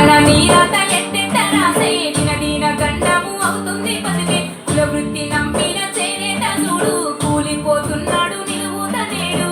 నేతన్న నీరాత ఎట్టెట్ట రాసే దినదిన గండము అవుతుంది బతికే కుల వృత్తి నమ్మిన చేనేత చూడు కూలిపోతున్నాడు నిలువుత నేడు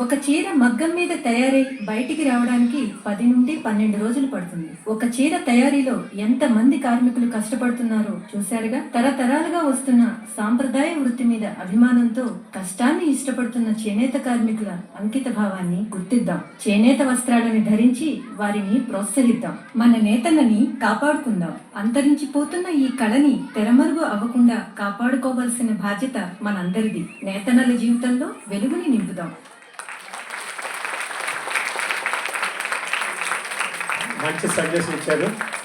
ఒక చీర మగ్గం మీద తయారై బయటికి రావడానికి 10 నుండి 12 రోజులు పడుతుంది. ఒక చీర తయారీలో ఎంత మంది కార్మికులు కష్టపడుతున్నారో చూశారుగా. తరతరాలుగా వస్తున్న సాంప్రదాయ వృత్తి మీద అభిమానంతో కష్టాన్ని ఇష్టపడుతున్న చేనేత కార్మికుల అంకిత భావాన్ని గుర్తిద్దాం. చేనేత వస్త్రాలను ధరించి వారిని ప్రోత్సహిద్దాం. మన నేతన్నని కాపాడుకుందాం. అంతరించిపోతున్న ఈ కళని తెరమరుగు అవ్వకుండా కాపాడుకోవాల్సిన బాధ్యత మనందరిది. నేతన్నల జీవితంలో వెలుగుని నింపుదాం. మంచి సజెషన్ ఇచ్చారు.